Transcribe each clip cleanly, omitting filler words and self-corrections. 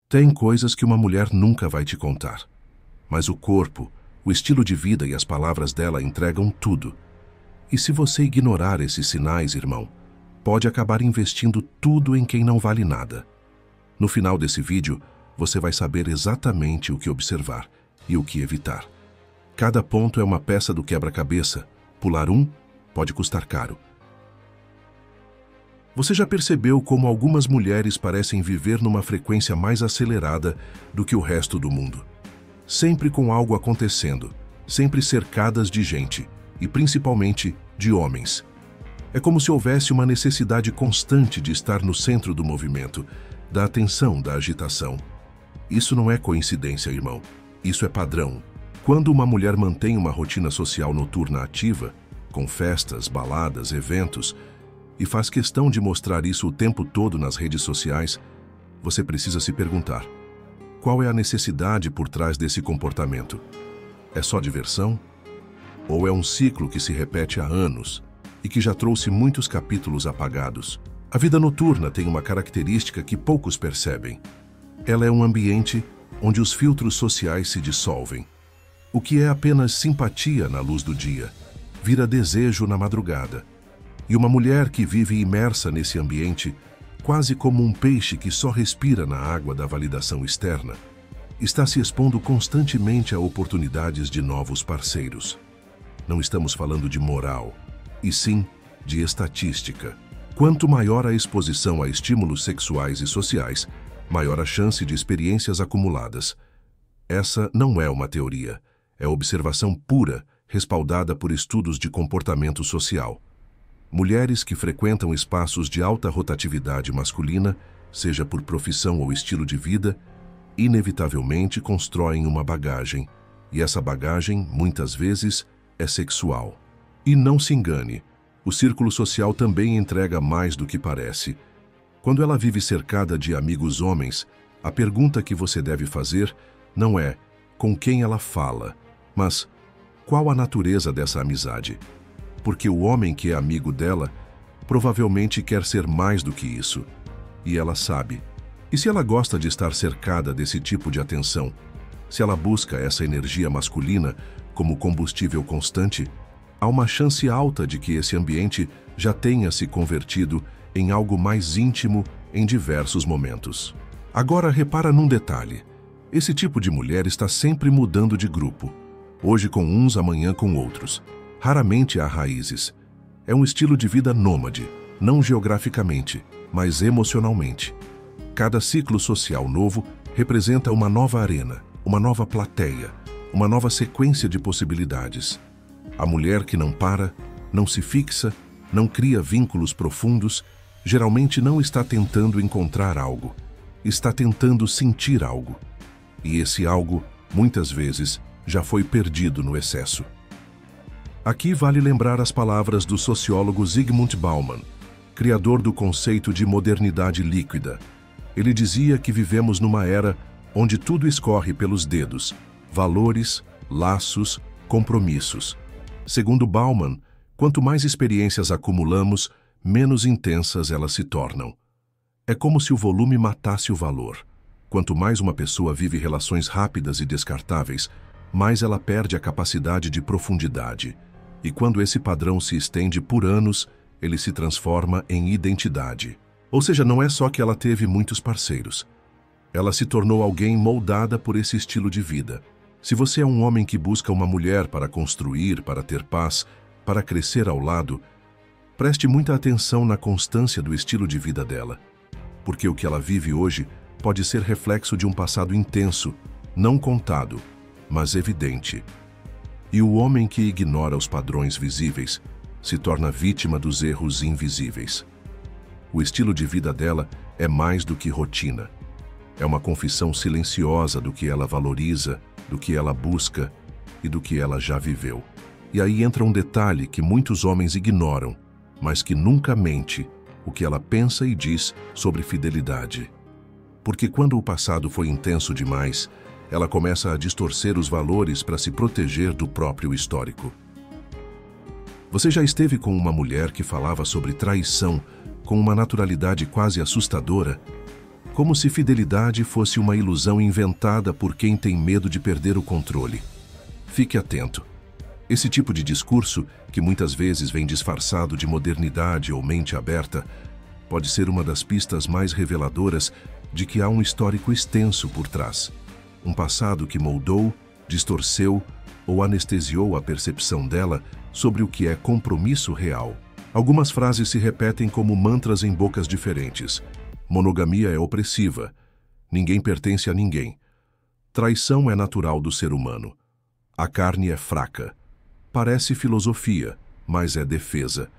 Tem coisas que uma mulher nunca vai te contar. Mas o corpo, o estilo de vida e as palavras dela entregam tudo. E se você ignorar esses sinais, irmão, pode acabar investindo tudo em quem não vale nada. No final desse vídeo, você vai saber exatamente o que observar e o que evitar. Cada ponto é uma peça do quebra-cabeça. Pular um pode custar caro. Você já percebeu como algumas mulheres parecem viver numa frequência mais acelerada do que o resto do mundo? Sempre com algo acontecendo, sempre cercadas de gente, e principalmente de homens. É como se houvesse uma necessidade constante de estar no centro do movimento, da atenção, da agitação. Isso não é coincidência, irmão. Isso é padrão. Quando uma mulher mantém uma rotina social noturna ativa, com festas, baladas, eventos, e faz questão de mostrar isso o tempo todo nas redes sociais, você precisa se perguntar: qual é a necessidade por trás desse comportamento? É só diversão? Ou é um ciclo que se repete há anos e que já trouxe muitos capítulos apagados? A vida noturna tem uma característica que poucos percebem. Ela é um ambiente onde os filtros sociais se dissolvem. O que é apenas simpatia na luz do dia vira desejo na madrugada. E uma mulher que vive imersa nesse ambiente, quase como um peixe que só respira na água da validação externa, está se expondo constantemente a oportunidades de novos parceiros. Não estamos falando de moral, e sim de estatística. Quanto maior a exposição a estímulos sexuais e sociais, maior a chance de experiências acumuladas. Essa não é uma teoria, é observação pura, respaldada por estudos de comportamento social. Mulheres que frequentam espaços de alta rotatividade masculina, seja por profissão ou estilo de vida, inevitavelmente constroem uma bagagem, e essa bagagem, muitas vezes, é sexual. E não se engane, o círculo social também entrega mais do que parece. Quando ela vive cercada de amigos homens, a pergunta que você deve fazer não é com quem ela fala, mas qual a natureza dessa amizade? Porque o homem que é amigo dela provavelmente quer ser mais do que isso. E ela sabe. E se ela gosta de estar cercada desse tipo de atenção, se ela busca essa energia masculina como combustível constante, há uma chance alta de que esse ambiente já tenha se convertido em algo mais íntimo em diversos momentos. Agora repara num detalhe. Esse tipo de mulher está sempre mudando de grupo. Hoje com uns, amanhã com outros. Raramente há raízes. É um estilo de vida nômade, não geograficamente, mas emocionalmente. Cada ciclo social novo representa uma nova arena, uma nova plateia, uma nova sequência de possibilidades. A mulher que não para, não se fixa, não cria vínculos profundos, geralmente não está tentando encontrar algo, está tentando sentir algo. E esse algo, muitas vezes, já foi perdido no excesso. Aqui vale lembrar as palavras do sociólogo Zygmunt Bauman, criador do conceito de modernidade líquida. Ele dizia que vivemos numa era onde tudo escorre pelos dedos: valores, laços, compromissos. Segundo Bauman, quanto mais experiências acumulamos, menos intensas elas se tornam. É como se o volume matasse o valor. Quanto mais uma pessoa vive relações rápidas e descartáveis, mais ela perde a capacidade de profundidade. E quando esse padrão se estende por anos, ele se transforma em identidade. Ou seja, não é só que ela teve muitos parceiros. Ela se tornou alguém moldada por esse estilo de vida. Se você é um homem que busca uma mulher para construir, para ter paz, para crescer ao lado, preste muita atenção na constância do estilo de vida dela. Porque o que ela vive hoje pode ser reflexo de um passado intenso, não contado, mas evidente. E o homem que ignora os padrões visíveis se torna vítima dos erros invisíveis. O estilo de vida dela é mais do que rotina. É uma confissão silenciosa do que ela valoriza, do que ela busca e do que ela já viveu. E aí entra um detalhe que muitos homens ignoram, mas que nunca mente: o que ela pensa e diz sobre fidelidade. Porque quando o passado foi intenso demais, ela começa a distorcer os valores para se proteger do próprio histórico. Você já esteve com uma mulher que falava sobre traição com uma naturalidade quase assustadora? como se fidelidade fosse uma ilusão inventada por quem tem medo de perder o controle. Fique atento. Esse tipo de discurso, que muitas vezes vem disfarçado de modernidade ou mente aberta, pode ser uma das pistas mais reveladoras de que há um histórico extenso por trás. Um passado que moldou, distorceu ou anestesiou a percepção dela sobre o que é compromisso real. Algumas frases se repetem como mantras em bocas diferentes. Monogamia é opressiva. Ninguém pertence a ninguém. Traição é natural do ser humano. A carne é fraca. Parece filosofia, mas é defesa.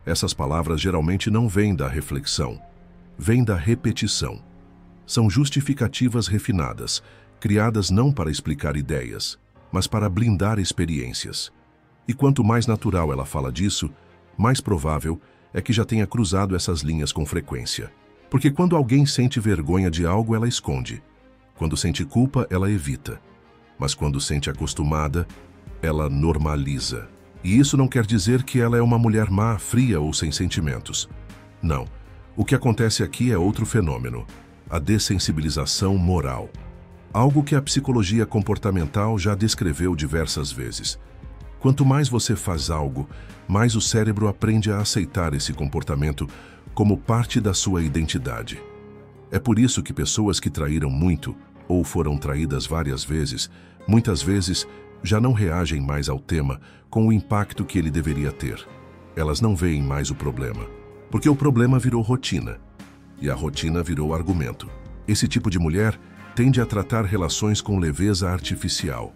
Essas palavras geralmente não vêm da reflexão. Vêm da repetição. São justificativas refinadas, criadas não para explicar ideias, mas para blindar experiências. E quanto mais natural ela fala disso, mais provável é que já tenha cruzado essas linhas com frequência. Porque quando alguém sente vergonha de algo, ela esconde. Quando sente culpa, ela evita. Mas quando sente acostumada, ela normaliza. E isso não quer dizer que ela é uma mulher má, fria ou sem sentimentos. Não. O que acontece aqui é outro fenômeno: a dessensibilização moral. Algo que a psicologia comportamental já descreveu diversas vezes. Quanto mais você faz algo, mais o cérebro aprende a aceitar esse comportamento como parte da sua identidade. É por isso que pessoas que traíram muito ou foram traídas várias vezes, muitas vezes já não reagem mais ao tema com o impacto que ele deveria ter. Elas não veem mais o problema, porque o problema virou rotina, e a rotina virou argumento. Esse tipo de mulher tende a tratar relações com leveza artificial.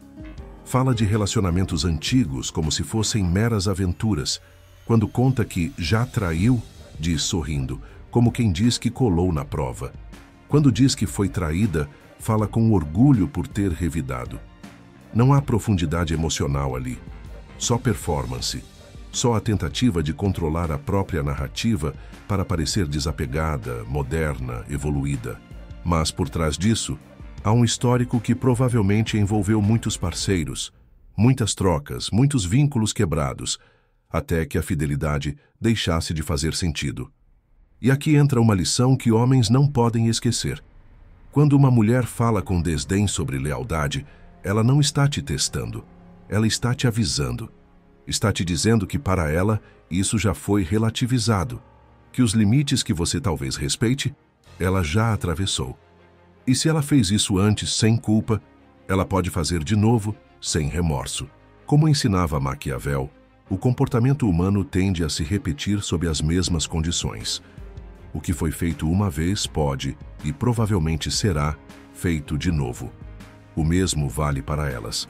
Fala de relacionamentos antigos como se fossem meras aventuras. Quando conta que já traiu, diz sorrindo, como quem diz que colou na prova. Quando diz que foi traída, fala com orgulho por ter revidado. Não há profundidade emocional ali. Só performance. Só a tentativa de controlar a própria narrativa para parecer desapegada, moderna, evoluída. Mas por trás disso, há um histórico que provavelmente envolveu muitos parceiros, muitas trocas, muitos vínculos quebrados, até que a fidelidade deixasse de fazer sentido. E aqui entra uma lição que homens não podem esquecer. Quando uma mulher fala com desdém sobre lealdade, ela não está te testando, ela está te avisando. Está te dizendo que para ela isso já foi relativizado, que os limites que você talvez respeite, ela já atravessou. E se ela fez isso antes sem culpa, ela pode fazer de novo sem remorso. Como ensinava Maquiavel, o comportamento humano tende a se repetir sob as mesmas condições. O que foi feito uma vez pode, e provavelmente será, feito de novo. O mesmo vale para elas.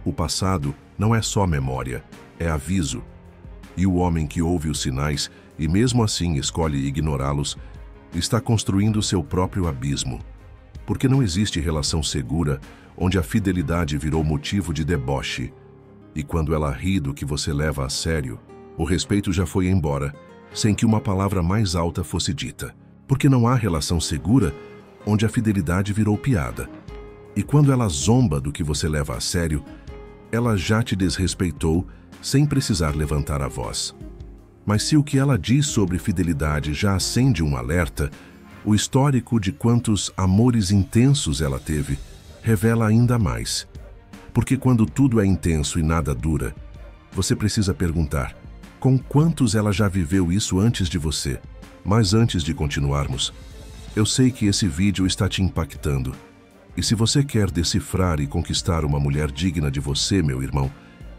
O passado não é só memória, é aviso. E o homem que ouve os sinais e mesmo assim escolhe ignorá-los, está construindo seu próprio abismo. Porque não existe relação segura onde a fidelidade virou motivo de deboche. E quando ela ri do que você leva a sério, o respeito já foi embora, sem que uma palavra mais alta fosse dita. Porque não há relação segura onde a fidelidade virou piada. E quando ela zomba do que você leva a sério, ela já te desrespeitou sem precisar levantar a voz. Mas se o que ela diz sobre fidelidade já acende um alerta, o histórico de quantos amores intensos ela teve revela ainda mais. Porque quando tudo é intenso e nada dura, você precisa perguntar: com quantos ela já viveu isso antes de você? Mas antes de continuarmos, eu sei que esse vídeo está te impactando. E se você quer decifrar e conquistar uma mulher digna de você, meu irmão,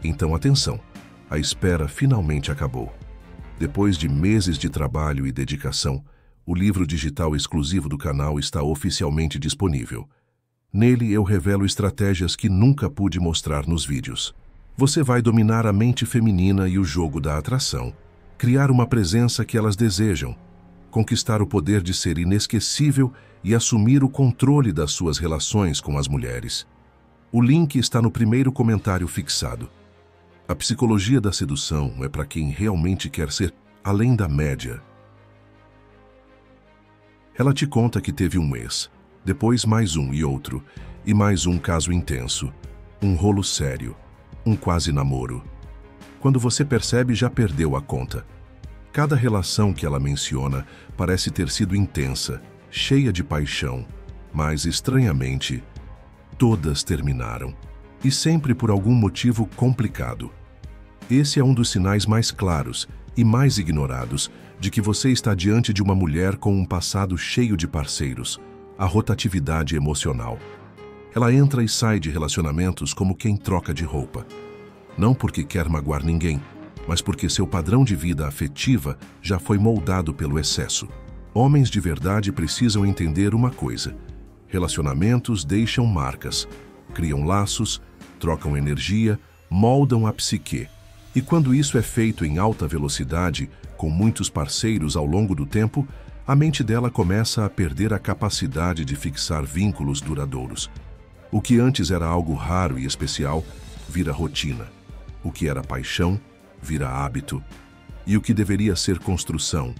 então atenção, a espera finalmente acabou. Depois de meses de trabalho e dedicação, o livro digital exclusivo do canal está oficialmente disponível. Nele eu revelo estratégias que nunca pude mostrar nos vídeos. Você vai dominar a mente feminina e o jogo da atração, criar uma presença que elas desejam, conquistar o poder de ser inesquecível e assumir o controle das suas relações com as mulheres. O link está no primeiro comentário fixado. A psicologia da sedução é para quem realmente quer ser além da média. Ela te conta que teve um ex, depois mais um e outro, e mais um caso intenso, um rolo sério, um quase namoro. Quando você percebe, já perdeu a conta. Cada relação que ela menciona parece ter sido intensa, cheia de paixão, mas, estranhamente, todas terminaram. E sempre por algum motivo complicado. Esse é um dos sinais mais claros e mais ignorados de que você está diante de uma mulher com um passado cheio de parceiros, a rotatividade emocional. Ela entra e sai de relacionamentos como quem troca de roupa. Não porque quer magoar ninguém, mas porque seu padrão de vida afetiva já foi moldado pelo excesso. Homens de verdade precisam entender uma coisa: relacionamentos deixam marcas, criam laços, trocam energia, moldam a psique. E quando isso é feito em alta velocidade, com muitos parceiros ao longo do tempo, a mente dela começa a perder a capacidade de fixar vínculos duradouros. O que antes era algo raro e especial, vira rotina. O que era paixão, vira hábito. E o que deveria ser construção,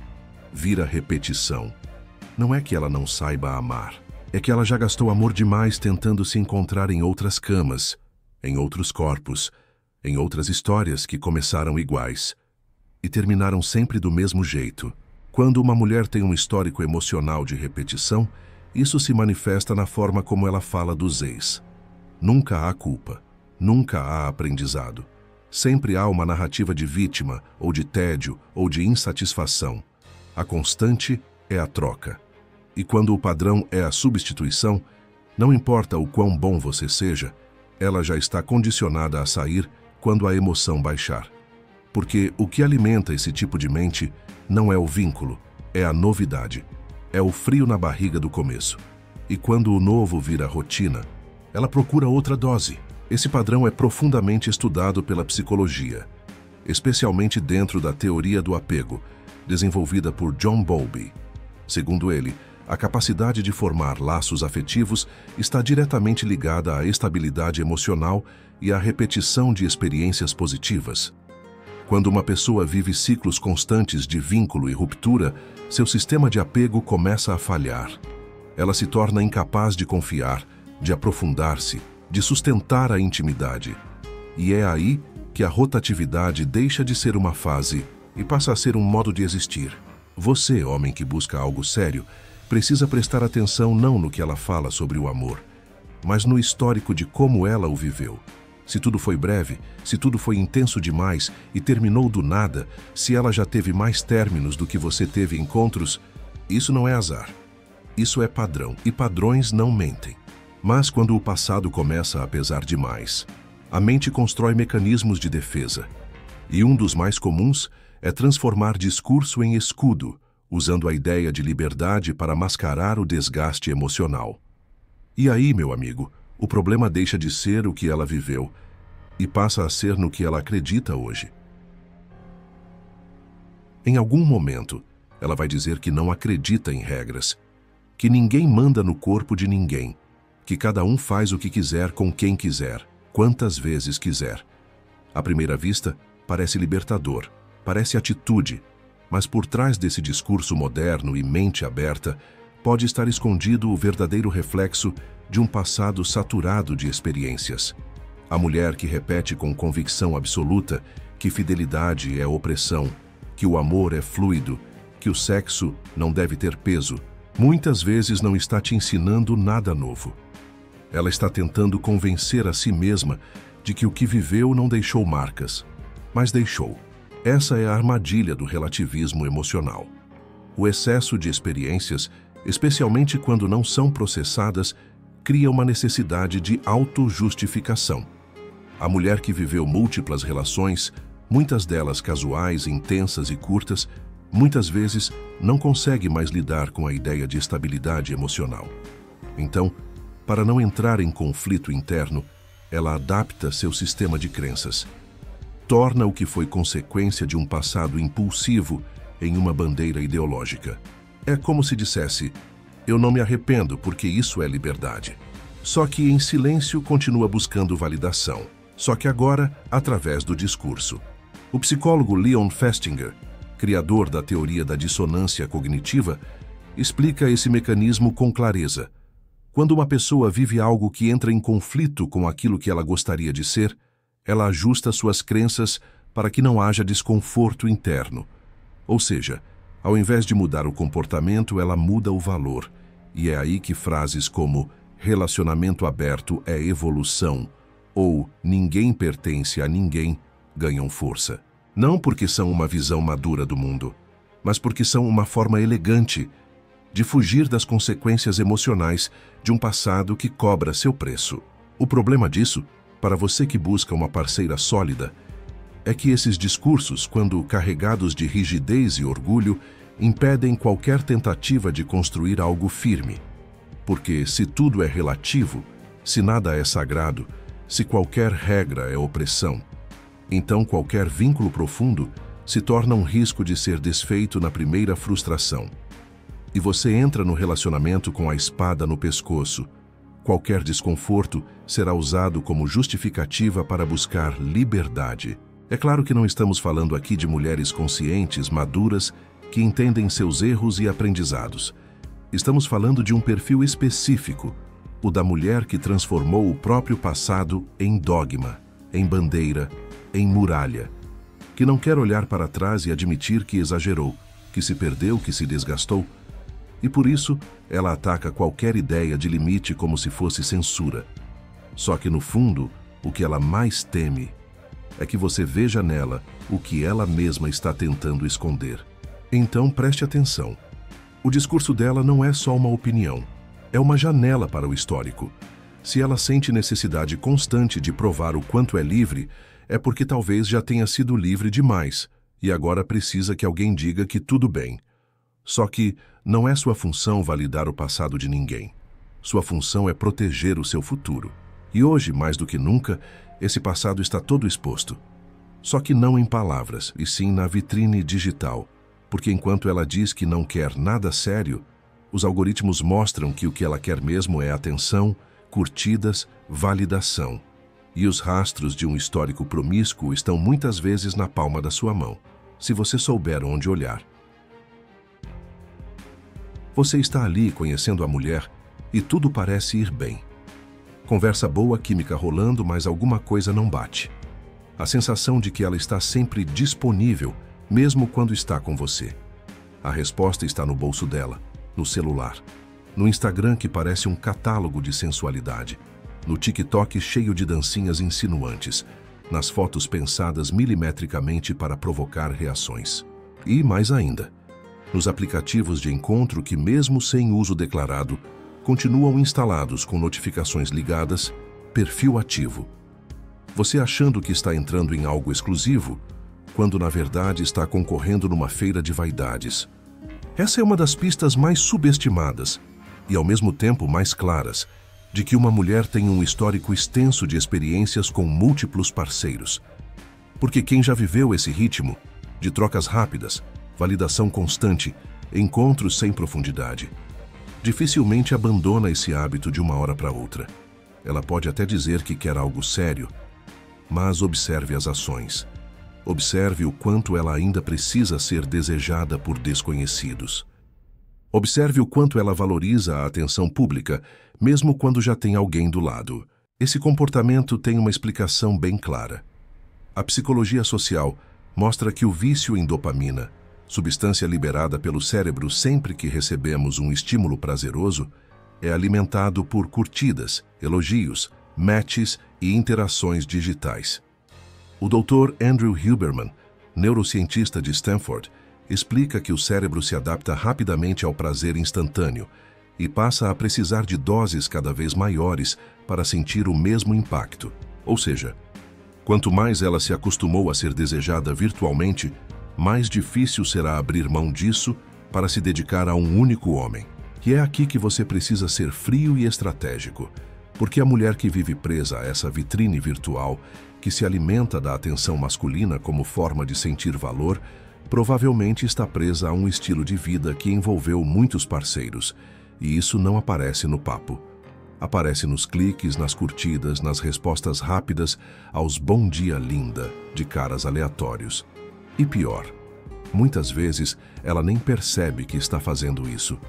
vira repetição. Não é que ela não saiba amar, é que ela já gastou amor demais tentando se encontrar em outras camas, em outros corpos, em outras histórias que começaram iguais e terminaram sempre do mesmo jeito. Quando uma mulher tem um histórico emocional de repetição, isso se manifesta na forma como ela fala dos ex. Nunca há culpa, nunca há aprendizado. Sempre há uma narrativa de vítima, ou de tédio, ou de insatisfação. A constante é a troca. E quando o padrão é a substituição, não importa o quão bom você seja, ela já está condicionada a sair quando a emoção baixar. Porque o que alimenta esse tipo de mente não é o vínculo, é a novidade, é o frio na barriga do começo. E quando o novo vira rotina, ela procura outra dose. Esse padrão é profundamente estudado pela psicologia, especialmente dentro da teoria do apego, desenvolvida por John Bowlby. Segundo ele, a capacidade de formar laços afetivos está diretamente ligada à estabilidade emocional e à repetição de experiências positivas. Quando uma pessoa vive ciclos constantes de vínculo e ruptura, seu sistema de apego começa a falhar. Ela se torna incapaz de confiar, de aprofundar-se, de sustentar a intimidade. E é aí que a rotatividade deixa de ser uma fase e passa a ser um modo de existir. Você, homem que busca algo sério, precisa prestar atenção não no que ela fala sobre o amor, mas no histórico de como ela o viveu. Se tudo foi breve, se tudo foi intenso demais e terminou do nada, se ela já teve mais términos do que você teve encontros, isso não é azar. Isso é padrão, e padrões não mentem. Mas quando o passado começa a pesar demais, a mente constrói mecanismos de defesa. E um dos mais comuns é transformar discurso em escudo, usando a ideia de liberdade para mascarar o desgaste emocional. E aí, meu amigo, o problema deixa de ser o que ela viveu e passa a ser no que ela acredita hoje. Em algum momento, ela vai dizer que não acredita em regras, que ninguém manda no corpo de ninguém, que cada um faz o que quiser com quem quiser, quantas vezes quiser. À primeira vista, parece libertador, parece atitude, mas por trás desse discurso moderno e mente aberta, pode estar escondido o verdadeiro reflexo de um passado saturado de experiências. A mulher que repete com convicção absoluta que fidelidade é opressão, que o amor é fluido, que o sexo não deve ter peso, muitas vezes não está te ensinando nada novo. Ela está tentando convencer a si mesma de que o que viveu não deixou marcas, mas deixou. Essa é a armadilha do relativismo emocional. O excesso de experiências, especialmente quando não são processadas, cria uma necessidade de autojustificação. A mulher que viveu múltiplas relações, muitas delas casuais, intensas e curtas, muitas vezes não consegue mais lidar com a ideia de estabilidade emocional. Então, para não entrar em conflito interno, ela adapta seu sistema de crenças. Torna o que foi consequência de um passado impulsivo em uma bandeira ideológica. É como se dissesse: eu não me arrependo porque isso é liberdade. Só que em silêncio continua buscando validação. Só que agora, através do discurso. O psicólogo Leon Festinger, criador da teoria da dissonância cognitiva, explica esse mecanismo com clareza. Quando uma pessoa vive algo que entra em conflito com aquilo que ela gostaria de ser, ela ajusta suas crenças para que não haja desconforto interno. Ou seja, ao invés de mudar o comportamento, ela muda o valor, E é aí que frases como relacionamento aberto é evolução ou ninguém pertence a ninguém ganham força. Não porque são uma visão madura do mundo, mas porque são uma forma elegante de fugir das consequências emocionais de um passado que cobra seu preço. O problema disso, para você que busca uma parceira sólida, é que esses discursos, quando carregados de rigidez e orgulho, impedem qualquer tentativa de construir algo firme. Porque se tudo é relativo, se nada é sagrado, se qualquer regra é opressão, então qualquer vínculo profundo se torna um risco de ser desfeito na primeira frustração. E você entra no relacionamento com a espada no pescoço. Qualquer desconforto será usado como justificativa para buscar liberdade. É claro que não estamos falando aqui de mulheres conscientes, maduras, que entendem seus erros e aprendizados. Estamos falando de um perfil específico, o da mulher que transformou o próprio passado em dogma, em bandeira, em muralha, que não quer olhar para trás e admitir que exagerou, que se perdeu, que se desgastou, e por isso ela ataca qualquer ideia de limite como se fosse censura. Só que no fundo, o que ela mais teme é que você veja nela o que ela mesma está tentando esconder. Então preste atenção. O discurso dela não é só uma opinião, é uma janela para o histórico. Se ela sente necessidade constante de provar o quanto é livre, é porque talvez já tenha sido livre demais e agora precisa que alguém diga que tudo bem. Só que não é sua função validar o passado de ninguém. Sua função é proteger o seu futuro. E hoje, mais do que nunca, esse passado está todo exposto. Só que não em palavras, e sim na vitrine digital. Porque enquanto ela diz que não quer nada sério, os algoritmos mostram que o que ela quer mesmo é atenção, curtidas, validação. E os rastros de um histórico promíscuo estão muitas vezes na palma da sua mão, se você souber onde olhar. Você está ali conhecendo a mulher e tudo parece ir bem. Conversa boa, química rolando, mas alguma coisa não bate. A sensação de que ela está sempre disponível, mesmo quando está com você. A resposta está no bolso dela, no celular, no Instagram que parece um catálogo de sensualidade, no TikTok cheio de dancinhas insinuantes, nas fotos pensadas milimetricamente para provocar reações. E mais ainda, nos aplicativos de encontro que, mesmo sem uso declarado, continuam instalados com notificações ligadas, perfil ativo. Você achando que está entrando em algo exclusivo, quando na verdade está concorrendo numa feira de vaidades. Essa é uma das pistas mais subestimadas e ao mesmo tempo mais claras de que uma mulher tem um histórico extenso de experiências com múltiplos parceiros. Porque quem já viveu esse ritmo de trocas rápidas, validação constante, encontros sem profundidade, dificilmente abandona esse hábito de uma hora para outra. Ela pode até dizer que quer algo sério, mas observe as ações. Observe o quanto ela ainda precisa ser desejada por desconhecidos. Observe o quanto ela valoriza a atenção pública, mesmo quando já tem alguém do lado. Esse comportamento tem uma explicação bem clara. A psicologia social mostra que o vício em dopamina, substância liberada pelo cérebro sempre que recebemos um estímulo prazeroso, é alimentado por curtidas, elogios, matches e interações digitais. O Dr. Andrew Huberman, neurocientista de Stanford, explica que o cérebro se adapta rapidamente ao prazer instantâneo e passa a precisar de doses cada vez maiores para sentir o mesmo impacto. Ou seja, quanto mais ela se acostumou a ser desejada virtualmente, mais difícil será abrir mão disso para se dedicar a um único homem. E é aqui que você precisa ser frio e estratégico, porque a mulher que vive presa a essa vitrine virtual, que se alimenta da atenção masculina como forma de sentir valor, provavelmente está presa a um estilo de vida que envolveu muitos parceiros, e isso não aparece no papo. Aparece nos cliques, nas curtidas, nas respostas rápidas aos bom dia linda de caras aleatórios. E pior, muitas vezes ela nem percebe que está fazendo isso,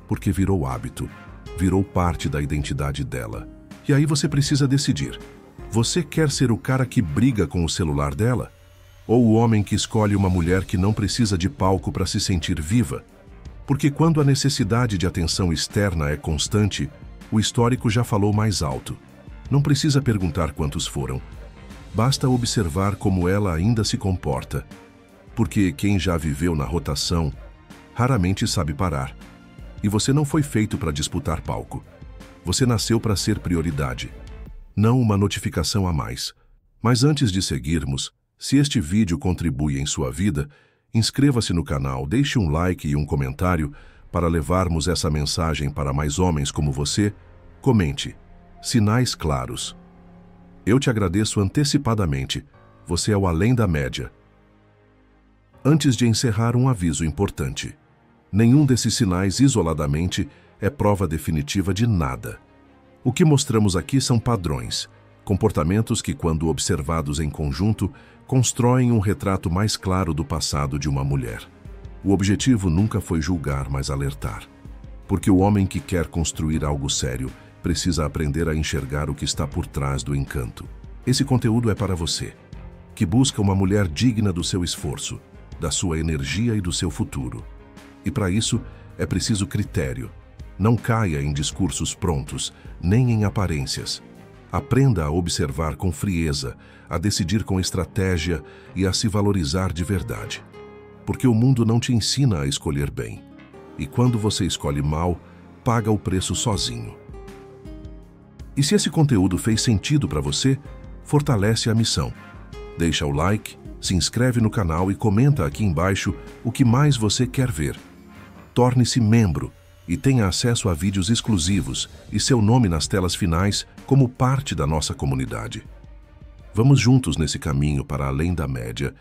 porque virou hábito, virou parte da identidade dela. E aí você precisa decidir. Você quer ser o cara que briga com o celular dela? Ou o homem que escolhe uma mulher que não precisa de palco para se sentir viva? Porque quando a necessidade de atenção externa é constante, o histórico já falou mais alto. Não precisa perguntar quantos foram. Basta observar como ela ainda se comporta. Porque quem já viveu na rotação raramente sabe parar. E você não foi feito para disputar palco. Você nasceu para ser prioridade, não uma notificação a mais. Mas antes de seguirmos, se este vídeo contribui em sua vida, inscreva-se no canal, deixe um like e um comentário para levarmos essa mensagem para mais homens como você. Comente. Sinais claros. Eu te agradeço antecipadamente. Você é o além da média. Antes de encerrar, um aviso importante. Nenhum desses sinais isoladamente é prova definitiva de nada. O que mostramos aqui são padrões, comportamentos que, quando observados em conjunto, constroem um retrato mais claro do passado de uma mulher. O objetivo nunca foi julgar, mas alertar. Porque o homem que quer construir algo sério precisa aprender a enxergar o que está por trás do encanto. Esse conteúdo é para você, que busca uma mulher digna do seu esforço, da sua energia e do seu futuro. E para isso, é preciso critério. Não caia em discursos prontos, nem em aparências. Aprenda a observar com frieza, a decidir com estratégia e a se valorizar de verdade. Porque o mundo não te ensina a escolher bem. E quando você escolhe mal, paga o preço sozinho. E se esse conteúdo fez sentido para você, fortalece a missão. Deixa o like, se inscreve no canal e comenta aqui embaixo o que mais você quer ver. Torne-se membro e tenha acesso a vídeos exclusivos e seu nome nas telas finais como parte da nossa comunidade. Vamos juntos nesse caminho para além da média